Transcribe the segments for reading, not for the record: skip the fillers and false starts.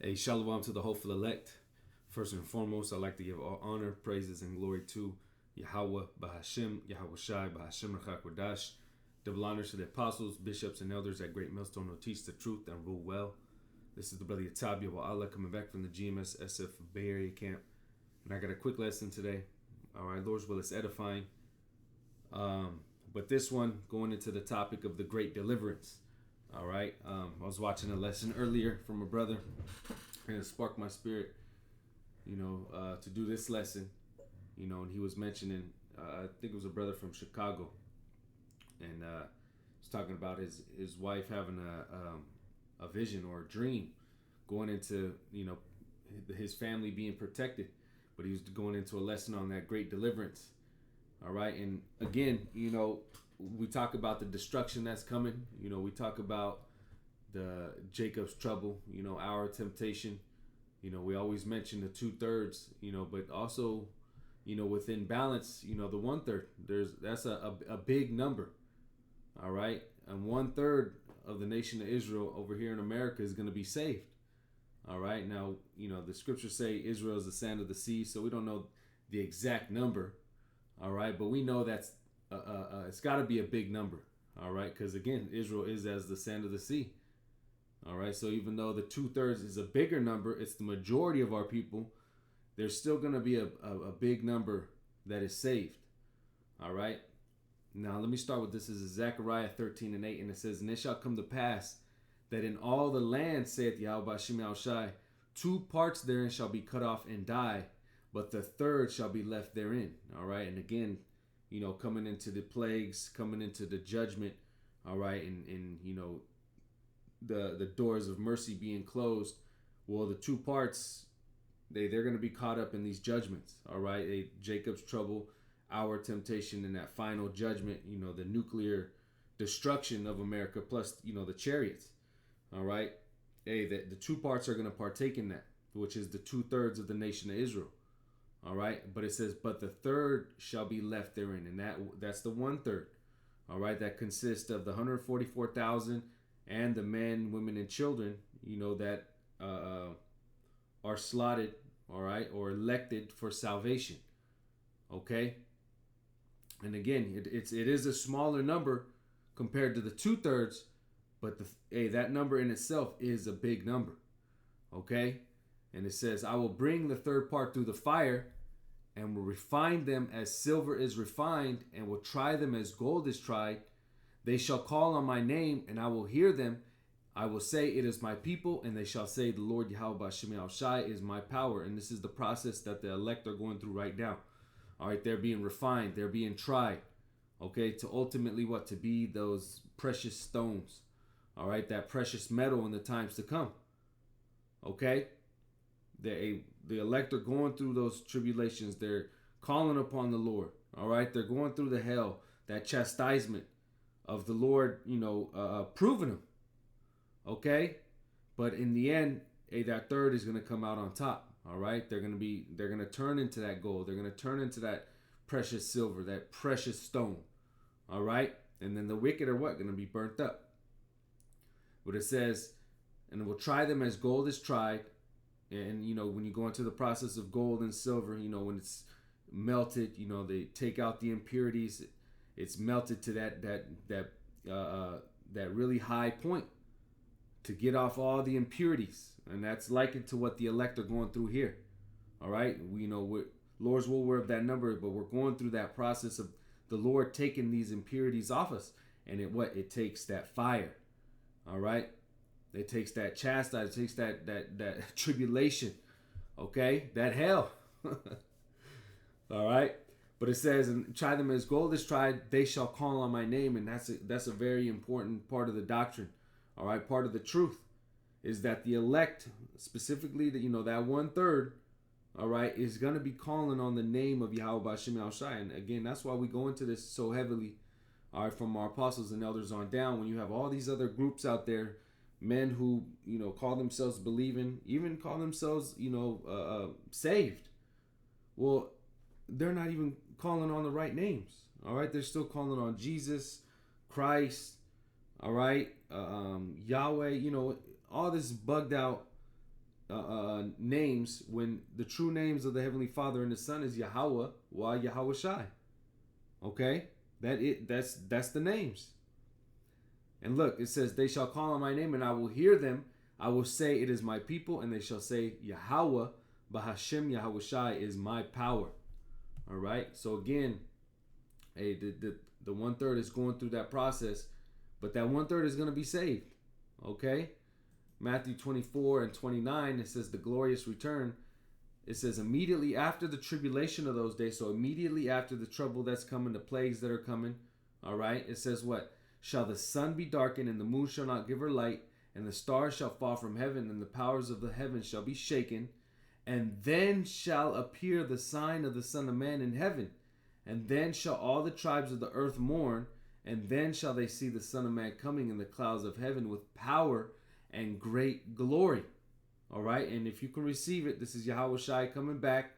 A shalom to the hopeful elect. First and foremost, I'd like to give all honor, praises, and glory to Yahweh, Bahashem, Yahweh Shai, Bahashem Rachak. Double honors to the apostles, bishops, and elders at Great Millstone who teach the truth and rule well. This is the brother Yatabia Allah coming back from the GMS SF Bay Area camp. And I got a quick lesson today. All right, Lord's will is edifying. But this one, going into the topic of the Great Deliverance. All right, I was watching a lesson earlier from a brother, and it sparked my spirit, to do this lesson, and he was mentioning, I think it was a brother from Chicago, and he's talking about his wife having a vision or a dream, going into, his family being protected, but he was going into a lesson on that great deliverance. All right, and again, we talk about the destruction that's coming. We talk about the Jacob's trouble, our temptation. We always mention the 2/3, but also, within balance, the 1/3. That's a big number. All right, and 1/3 of the nation of Israel over here in America is going to be saved. All right, now, the scriptures say Israel is the sand of the sea, so we don't know the exact number. All right, but we know that's it's got to be a big number. All right, because again, Israel is as the sand of the sea. All right, so even though the 2/3 is a bigger number, it's the majority of our people. There's still going to be a big number that is saved. All right, now let me start with this. This is Zechariah 13:8, and it says, "And it shall come to pass that in all the land, saith Yahweh Shem Shai, 2 parts therein shall be cut off and die, but the 1/3 shall be left therein." All right, and again, coming into the plagues, coming into the judgment, all right, and the doors of mercy being closed. Well, the 2 parts, they're going to be caught up in these judgments, all right. Jacob's trouble, our temptation, and that final judgment, the nuclear destruction of America, plus the chariots, all right. The 2 parts are going to partake in that, which is the 2/3 of the nation of Israel. All right, but it says, "But the 1/3 shall be left therein," and that's the 1/3. All right, that consists of the 144,000 and the men, women, and children. That are slotted, all right, or elected for salvation. Okay, and again, it is a smaller number compared to the 2/3, but that number in itself is a big number. Okay, and it says, "I will bring the 1/3 part through the fire, and will refine them as silver is refined, and will try them as gold is tried. They shall call on my name, and I will hear them. I will say, it is my people, and they shall say, the Lord Yahweh Shem Shai is my power." And this is the process that the elect are going through right now. All right, they're being refined, they're being tried. Okay, to ultimately what? To be those precious stones. All right, that precious metal in the times to come. Okay. The elect are going through those tribulations. They're calling upon the Lord. All right, they're going through the hell, that chastisement of the Lord, proving them. Okay, but in the end, that 1/3 is going to come out on top. All right, they're going to turn into that gold. They're going to turn into that precious silver, that precious stone. All right, and then the wicked are what? Going to be burnt up. But it says, "And will try them as gold is tried." And when you go into the process of gold and silver, when it's melted, they take out the impurities. It's melted to that really high point to get off all the impurities, and that's likened to what the elect are going through here. All right, Lord's will, we're of that number, but we're going through that process of the Lord taking these impurities off us, and it takes that fire. All right. It takes that chastisement, it takes that tribulation, okay, that hell. All right, but it says, "And try them as gold is tried, they shall call on my name," and that's a very important part of the doctrine. All right, part of the truth is that the elect, specifically that 1/3, all right, is going to be calling on the name of Yahweh Shem Shai. And again, that's why we go into this so heavily. All right, from our apostles and elders on down. When you have all these other groups out there, men who call themselves believing, even call themselves saved, well, they're not even calling on the right names. All right, they're still calling on Jesus Christ, all right, Yahweh, all this bugged out names, when the true names of the Heavenly Father and the Son is Yahweh wa Yahweh Shai. Okay, that's the names. And look, it says, they shall call on my name, and I will hear them. I will say, it is my people, and they shall say, Yahweh Bahashem Yahweh Shai is my power. All right. So again, hey, the 1/3 is going through that process, but that 1/3 is going to be saved. Okay. Matthew 24:29, it says the glorious return. It says immediately after the tribulation of those days, so immediately after the trouble that's coming, the plagues that are coming. All right. It says what? Shall the sun be darkened, and the moon shall not give her light, and the stars shall fall from heaven, and the powers of the heavens shall be shaken. And then shall appear the sign of the Son of Man in heaven. And then shall all the tribes of the earth mourn. And then shall they see the Son of Man coming in the clouds of heaven with power and great glory. All right. And if you can receive it, this is Yahweh Shai coming back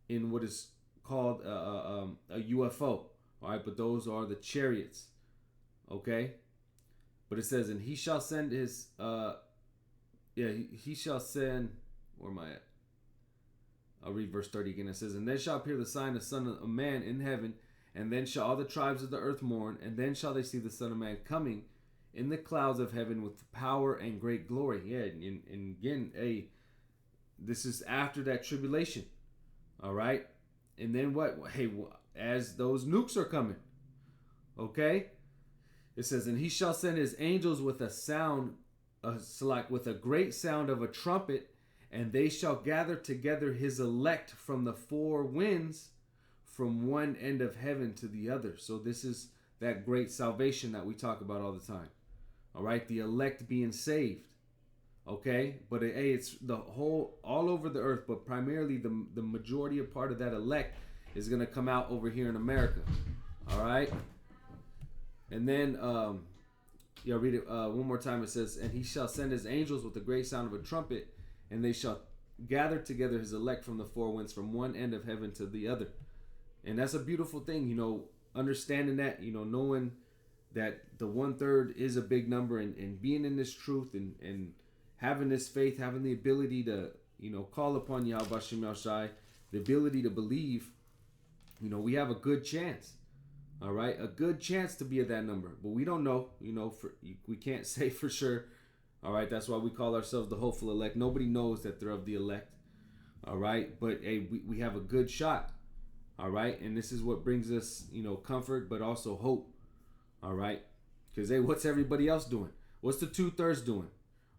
in what is called a UFO. All right. But those are the chariots. Okay. But it says, and he shall send his, he shall send, where am I at? I'll read verse 30 again. It says, and then shall appear the sign of the Son of Man in heaven, and then shall all the tribes of the earth mourn, and then shall they see the Son of Man coming in the clouds of heaven with power and great glory. Yeah, and again, hey, this is after that tribulation. All right? And then what? Hey, as those nukes are coming. Okay? It says, and he shall send his angels with a sound, with a great sound of a trumpet, and they shall gather together his elect from the four winds, from one end of heaven to the other. So this is that great salvation that we talk about all the time. All right, the elect being saved. Okay, but hey, it's the whole, all over the earth, but primarily the majority of part of that elect is going to come out over here in America. All right, and then read it one more time. It says, and he shall send his angels with the great sound of a trumpet, and they shall gather together his elect from the four winds, from one end of heaven to the other. And that's a beautiful thing, understanding that, knowing that the 1/3 is a big number, and being in this truth, and having this faith, having the ability to, call upon Yahweh Shem Yahushai, the ability to believe, we have a good chance. All right, a good chance to be at that number, but we don't know, we can't say for sure. All right, that's why we call ourselves the hopeful elect. Nobody knows that they're of the elect. All right, but hey, we have a good shot. All right, and this is what brings us, comfort, but also hope. All right, because hey, what's everybody else doing? What's the 2/3 doing?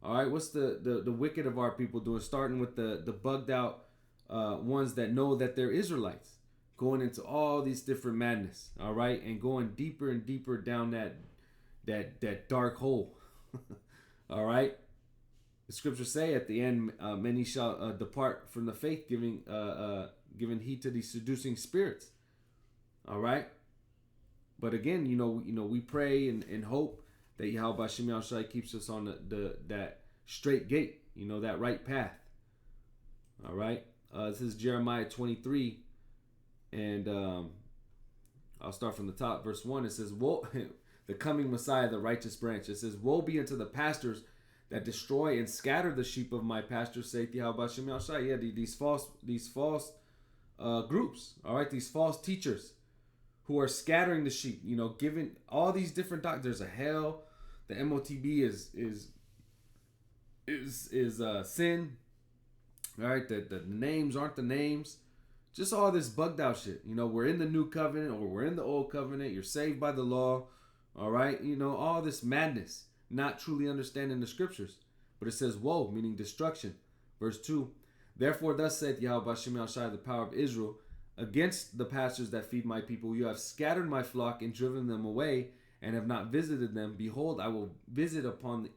All right, what's the wicked of our people doing? Starting with the bugged out ones that know that they're Israelites, going into all these different madness. All right, and going deeper and deeper down that dark hole. All right. The scriptures say at the end, many shall depart from the faith, giving heed to these seducing spirits. All right. But again, we pray and hope that Yahweh Shem Yahushai keeps us on that straight gate, that right path. All right. This is Jeremiah 23, and I'll start from the top. Verse 1. It says, "Woe." The coming Messiah, the righteous branch. It says, woe be unto the pastors that destroy and scatter the sheep of my pasture, saith Yahweh Shem Yahushai. Yeah, these false groups, all right, these false teachers who are scattering the sheep, giving all these different doctrines. There's a hell. The MOTB is sin. All right, the names aren't the names. Just all this bugged out shit. We're in the new covenant or we're in the old covenant. You're saved by the law. All right, all this madness, not truly understanding the scriptures. But it says, woe, meaning destruction. Verse 2, therefore thus saith Yahweh Shem Yahushai, the power of Israel, against the pastors that feed my people, you have scattered my flock and driven them away, and have not visited them. Behold, I will visit upon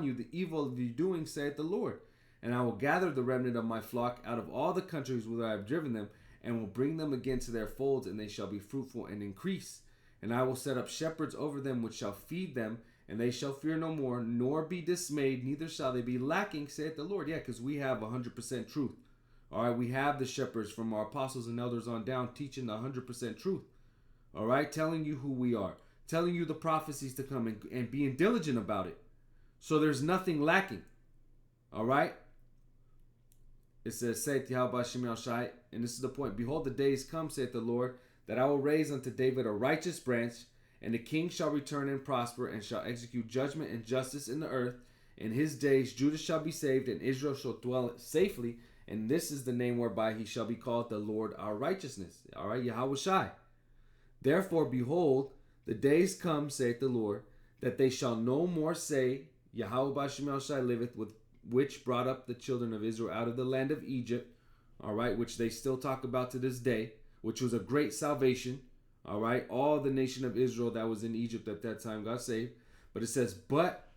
you the evil of your doing, saith the Lord. And I will gather the remnant of my flock out of all the countries whither I have driven them, and will bring them again to their folds, and they shall be fruitful and increase. And I will set up shepherds over them, which shall feed them, and they shall fear no more, nor be dismayed, neither shall they be lacking, saith the Lord. Yeah, because we have 100% truth. All right, we have the shepherds from our apostles and elders on down teaching the 100% truth. All right, telling you who we are, telling you the prophecies to come, and being diligent about it. So there's nothing lacking. All right, it says, saith Yahweh Shem Shai, and this is the point. Behold, the days come, saith the Lord, that I will raise unto David a righteous branch, and the king shall return and prosper, and shall execute judgment and justice in the earth. In his days Judah shall be saved, and Israel shall dwell safely. And this is the name whereby he shall be called the Lord our righteousness. All right, Yahweh Shai. Therefore, behold, the days come, saith the Lord, that they shall no more say, Yahweh Bashim Shai liveth, with which brought up the children of Israel out of the land of Egypt. All right, which they still talk about to this day, which was a great salvation. All right, all the nation of Israel that was in Egypt at that time got saved. But it says, but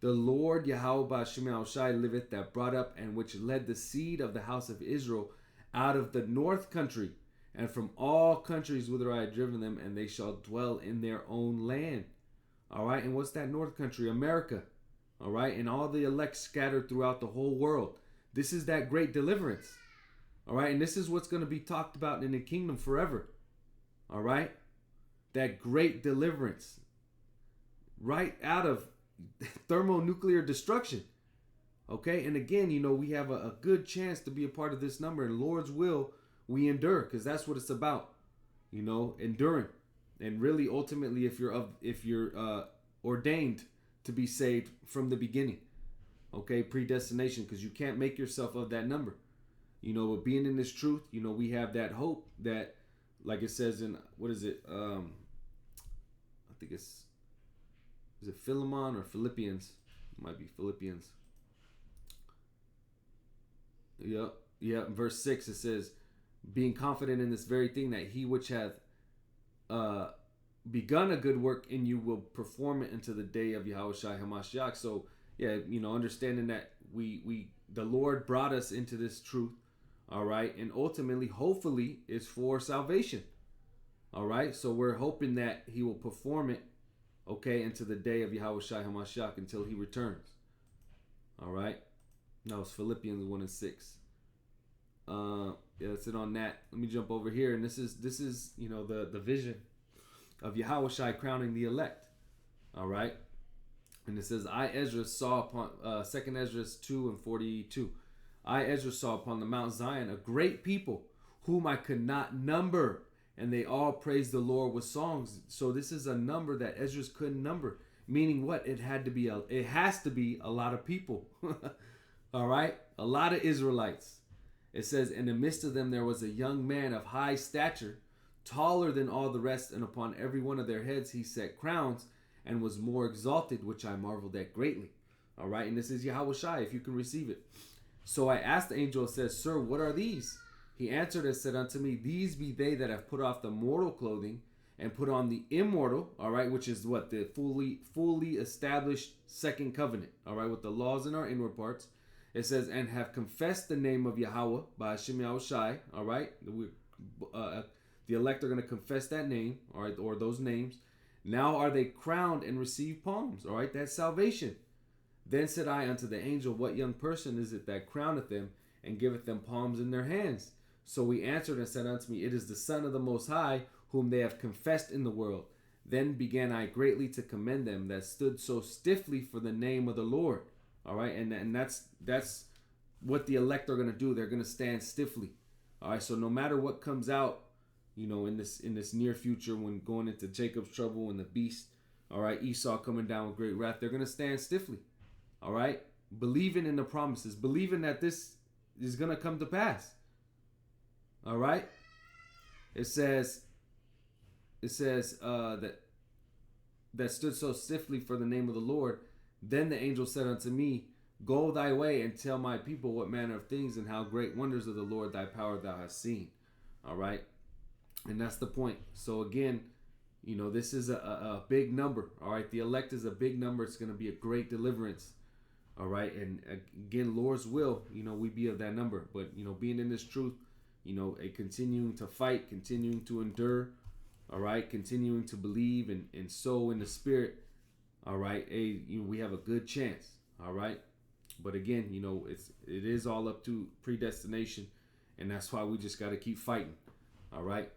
the Lord Yahweh Bashim Shai liveth, that brought up and which led the seed of the house of Israel out of the north country, and from all countries whither I had driven them, and they shall dwell in their own land. All right, and what's that north country? America. All right, and all the elect scattered throughout the whole world. This is that great deliverance. All right, and this is what's going to be talked about in the kingdom forever. All right, that great deliverance. Right out of thermonuclear destruction. Okay, and again, we have a good chance to be a part of this number, and Lord's will, we endure, because that's what it's about. Enduring. And really, ultimately, if you're ordained to be saved from the beginning, okay, predestination, because you can't make yourself of that number. But being in this truth, we have that hope that, like it says in, what is it? I think is it Philemon or Philippians? It might be Philippians. Yeah. Verse 6, it says, being confident in this very thing, that he which hath begun a good work in you will perform it unto the day of Yahweh Shai HaMashiach. So understanding that the Lord brought us into this truth, all right, and ultimately, hopefully, is for salvation. All right, so we're hoping that he will perform it, okay, into the day of Yahweh Shai HaMashiach, until he returns. All right, no, it's Philippians 1 and 6. That's it on that. Let me jump over here, and this is the vision of Yahweh Shai crowning the elect. All right, and it says, I Ezra saw upon 2 Ezra 2 and 42. I Ezra saw upon the Mount Zion a great people whom I could not number, and they all praised the Lord with songs. So this is a number that Ezra couldn't number, meaning what? It has to be a lot of people. All right, a lot of Israelites. It says, in the midst of them there was a young man of high stature, taller than all the rest, and upon every one of their heads he set crowns, and was more exalted, which I marveled at greatly. All right, and this is Yahweh Shai, if you can receive it. So I asked the angel, and said, Sir, what are these? He answered and said unto me, These be they that have put off the mortal clothing, and put on the immortal, all right, which is what? The fully established second covenant, all right, with the laws in our inward parts. It says, and have confessed the name of Yahweh by Hashem Yahweh Shai, all right? The elect are going to confess that name, all right, or those names. Now are they crowned and receive palms, all right? That's salvation. Then said I unto the angel, What young person is it that crowneth them and giveth them palms in their hands? So he answered and said unto me, It is the Son of the Most High, whom they have confessed in the world. Then began I greatly to commend them that stood so stiffly for the name of the Lord. All right, and that's what the elect are going to do. They're going to stand stiffly. All right, so no matter what comes out, in this near future, when going into Jacob's trouble and the beast, all right, Esau coming down with great wrath, they're going to stand stiffly. All right, believing in the promises, believing that this is going to come to pass. All right, it says that stood so stiffly for the name of the Lord. Then the angel said unto me, Go thy way and tell my people what manner of things and how great wonders of the Lord thy power thou hast seen. All right, and that's the point. So again, this is a big number. All right, the elect is a big number. It's going to be a great deliverance. All right, and again, Lord's will, we be of that number. But being in this truth, continuing to fight, continuing to endure. All right, continuing to believe and sow in the Spirit. All right, we have a good chance. All right, but again, it is all up to predestination, and that's why we just got to keep fighting. All right,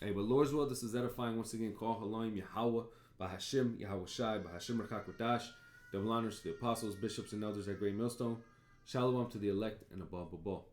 but Lord's will, this is edifying once again. Call Halayim Yahweh by Hashem Yahweh Shai by Hashem Rakakwadash. Double honors to the apostles, bishops, and elders at Great Millstone. Shalom to the elect and above.